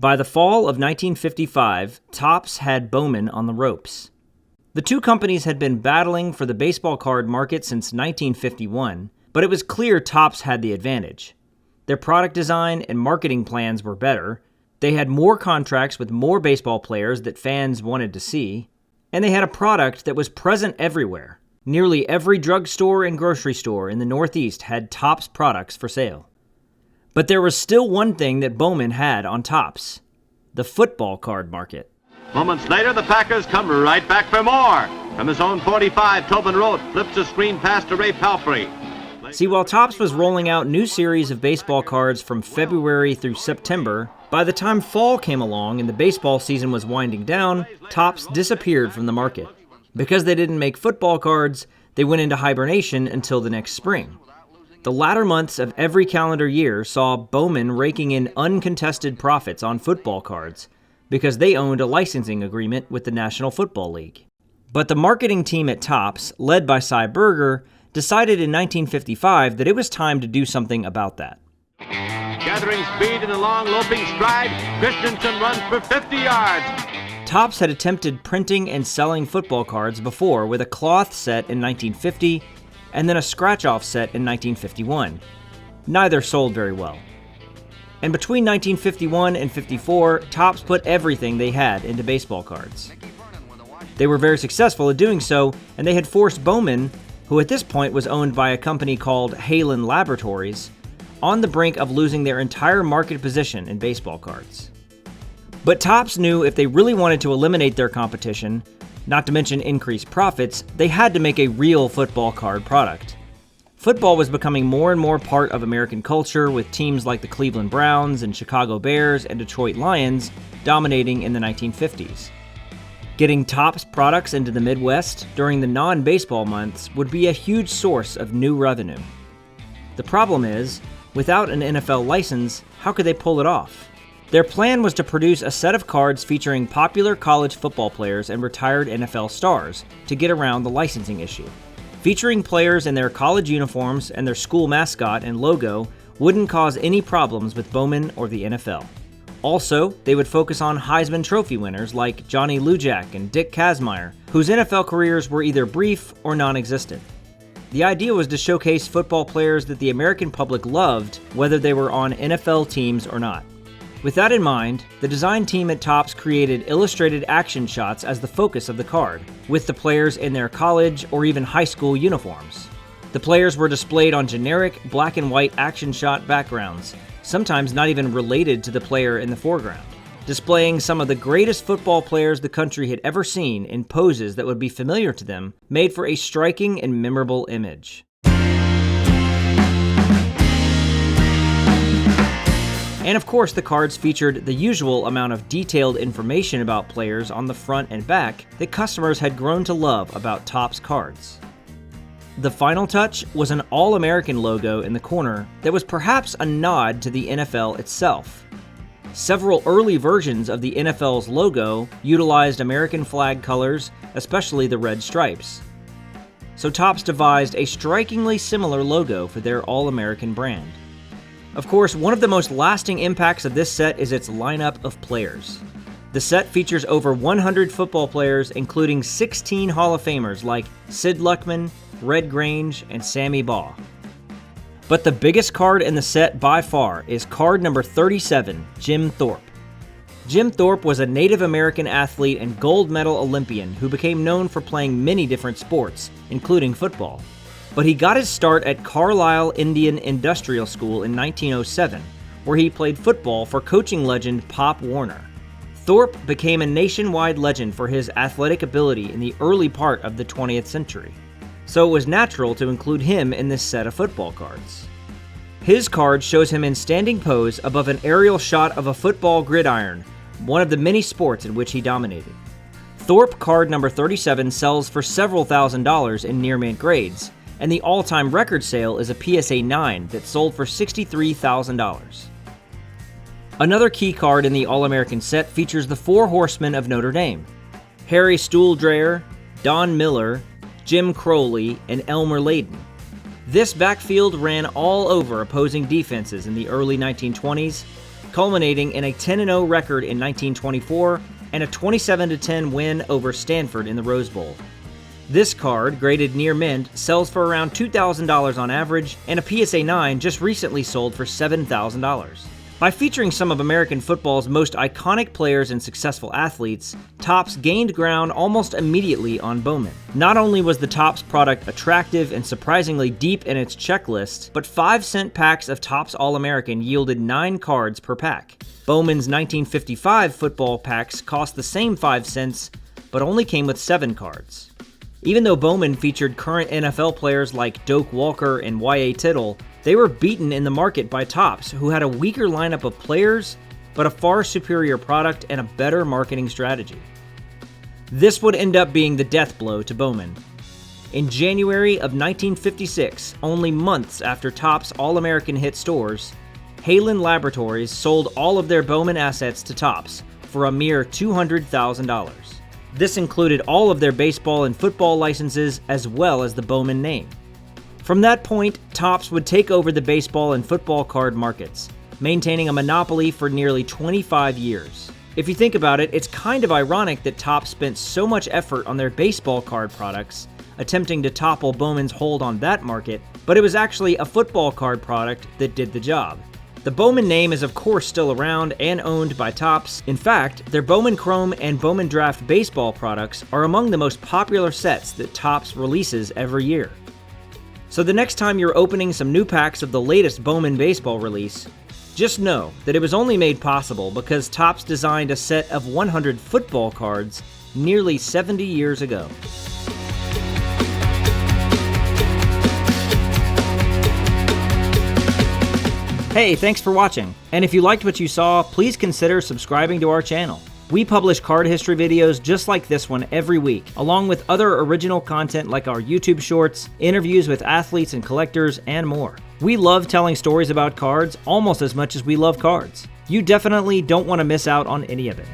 By the fall of 1955, Topps had Bowman on the ropes. The two companies had been battling for the baseball card market since 1951, but it was clear Topps had the advantage. Their product design and marketing plans were better, they had more contracts with more baseball players that fans wanted to see, and they had a product that was present everywhere. Nearly every drugstore and grocery store in the Northeast had Topps products for sale. But there was still one thing that Bowman had on Topps: the football card market. Moments later, the Packers come right back for more. From his own 45, Tobin Rote flips a screen pass to Ray Palfrey. See, while Topps was rolling out new series of baseball cards from February through September, by the time fall came along and the baseball season was winding down, Topps disappeared from the market. Because they didn't make football cards, they went into hibernation until the next spring. The latter months of every calendar year saw Bowman raking in uncontested profits on football cards because they owned a licensing agreement with the National Football League. But the marketing team at Topps, led by Cy Berger, decided in 1955 that it was time to do something about that. Gathering speed in a long loping stride, Christensen runs for 50 yards. Topps had attempted printing and selling football cards before with a cloth set in 1950 and then a scratch-off set in 1951. Neither sold very well. And between 1951 and 54, Topps put everything they had into baseball cards. They were very successful at doing so, and they had forced Bowman, who at this point was owned by a company called Halen Laboratories, on the brink of losing their entire market position in baseball cards. But Topps knew if they really wanted to eliminate their competition, not to mention increase profits, they had to make a real football card product. Football was becoming more and more part of American culture, with teams like the Cleveland Browns and Chicago Bears and Detroit Lions dominating in the 1950s. Getting Topps products into the Midwest during the non-baseball months would be a huge source of new revenue. The problem is, without an NFL license, how could they pull it off? Their plan was to produce a set of cards featuring popular college football players and retired NFL stars to get around the licensing issue. Featuring players in their college uniforms and their school mascot and logo wouldn't cause any problems with Bowman or the NFL. Also, they would focus on Heisman Trophy winners like Johnny Lujack and Dick Kazmaier, whose NFL careers were either brief or non-existent. The idea was to showcase football players that the American public loved, whether they were on NFL teams or not. With that in mind, the design team at Topps created illustrated action shots as the focus of the card, with the players in their college or even high school uniforms. The players were displayed on generic black and white action shot backgrounds, sometimes not even related to the player in the foreground, displaying some of the greatest football players the country had ever seen in poses that would be familiar to them, made for a striking and memorable image. And of course, the cards featured the usual amount of detailed information about players on the front and back that customers had grown to love about Topps cards. The final touch was an All-American logo in the corner that was perhaps a nod to the NFL itself. Several early versions of the NFL's logo utilized American flag colors, especially the red stripes. So Topps devised a strikingly similar logo for their All-American brand. Of course, one of the most lasting impacts of this set is its lineup of players. The set features over 100 football players, including 16 Hall of Famers like Sid Luckman, Red Grange, and Sammy Baugh. But the biggest card in the set by far is card number 37, Jim Thorpe. Jim Thorpe was a Native American athlete and gold medal Olympian who became known for playing many different sports, including football. But he got his start at Carlisle Indian Industrial School in 1907, where he played football for coaching legend Pop Warner. Thorpe became a nationwide legend for his athletic ability in the early part of the 20th century, so it was natural to include him in this set of football cards. His card shows him in standing pose above an aerial shot of a football gridiron, one of the many sports in which he dominated. Thorpe card number 37 sells for several $1,000s in near mint grades, and the all-time record sale is a PSA 9 that sold for $63,000. Another key card in the All-American set features the Four Horsemen of Notre Dame: Harry Stuhldreher, Don Miller, Jim Crowley, and Elmer Layden. This backfield ran all over opposing defenses in the early 1920s, culminating in a 10-0 record in 1924 and a 27-10 win over Stanford in the Rose Bowl. This card, graded near mint, sells for around $2,000 on average, and a PSA 9 just recently sold for $7,000. By featuring some of American football's most iconic players and successful athletes, Topps gained ground almost immediately on Bowman. Not only was the Topps product attractive and surprisingly deep in its checklist, but 5-cent packs of Topps All-American yielded 9 cards per pack. Bowman's 1955 football packs cost the same 5 cents, but only came with 7 cards. Even though Bowman featured current NFL players like Doak Walker and Y.A. Tittle, they were beaten in the market by Topps, who had a weaker lineup of players, but a far superior product and a better marketing strategy. This would end up being the death blow to Bowman. In January of 1956, only months after Topps All-American hit stores, Halen Laboratories sold all of their Bowman assets to Topps for a mere $200,000. This included all of their baseball and football licenses as well as the Bowman name. From that point, Topps would take over the baseball and football card markets, maintaining a monopoly for nearly 25 years. If you think about it, it's kind of ironic that Topps spent so much effort on their baseball card products, attempting to topple Bowman's hold on that market, but it was actually a football card product that did the job. The Bowman name is of course still around and owned by Topps. In fact, their Bowman Chrome and Bowman Draft baseball products are among the most popular sets that Topps releases every year. So the next time you're opening some new packs of the latest Bowman baseball release, just know that it was only made possible because Topps designed a set of 100 football cards nearly 70 years ago. Hey, thanks for watching. And if you liked what you saw, please consider subscribing to our channel. We publish card history videos just like this one every week, along with other original content like our YouTube shorts, interviews with athletes and collectors, and more. We love telling stories about cards almost as much as we love cards. You definitely don't want to miss out on any of it.